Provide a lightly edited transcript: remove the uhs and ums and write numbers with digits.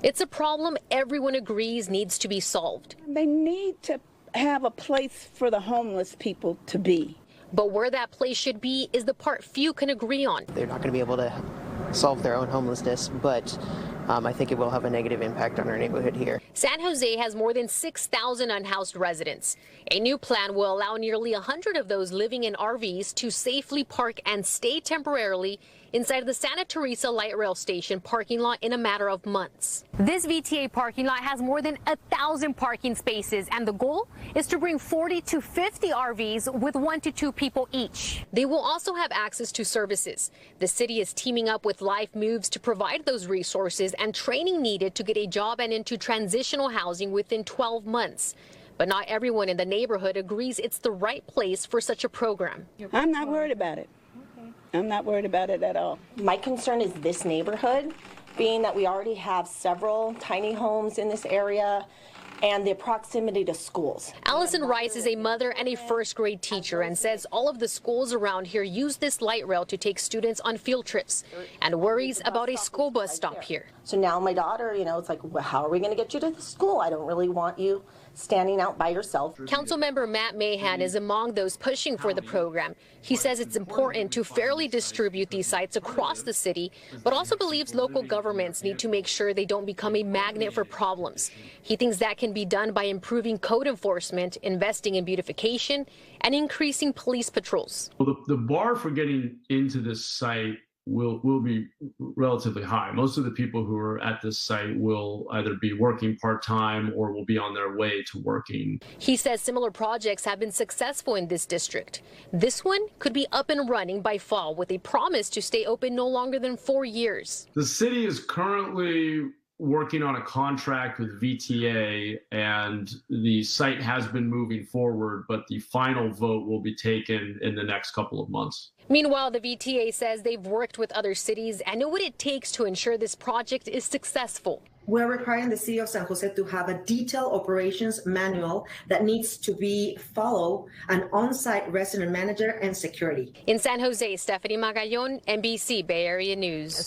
It's a problem everyone agrees needs to be solved. They need to have a place for the homeless people to be. But where that place should be is the part few can agree on. They're not going to be able to solve their own homelessness, but I think it will have a negative impact on our neighborhood here. San Jose has more than 6,000 unhoused residents. A new plan will allow nearly 100 of those living in RVs to safely park and stay temporarily inside the Santa Teresa Light Rail Station parking lot in a matter of months. This VTA parking lot has more than 1,000 parking spaces, and the goal is to bring 40 to 50 RVs with 1 to 2 people each. They will also have access to services. The city is teaming up with Life Moves to provide those resources and training needed to get a job and into transitional housing within 12 months. But not everyone in the neighborhood agrees it's the right place for such a program. I'm not worried about it. I'm not worried about it at all. My concern is this neighborhood, being that we already have several tiny homes in this area and the proximity to schools. Allison Rice is a mother and a first grade teacher and says all of the schools around here use this light rail to take students on field trips and worries about a school bus stop here. So now my daughter, it's like, well, how are we going to get you to the school? I don't really want you standing out by yourself. Councilmember Matt Mahan is among those pushing for the program. He says it's important to fairly distribute these sites across the city, but also believes local governments need to make sure they don't become a magnet for problems. He thinks that can be done by improving code enforcement, investing in beautification, and increasing police patrols. Well, the bar for getting into this site will be relatively high. Most of the people who are at this site will either be working part-time or will be on their way to working. He says similar projects have been successful in this district. This one could be up and running by fall with a promise to stay open no longer than 4 years. The city is currently working on a contract with VTA, and the site has been moving forward, but the final vote will be taken in the next couple of months. Meanwhile, the VTA says they've worked with other cities and know what it takes to ensure this project is successful. We're requiring the city of San Jose to have a detailed operations manual that needs to be followed, an on-site resident manager and security. In San Jose, Stephanie Magallon, NBC Bay Area News.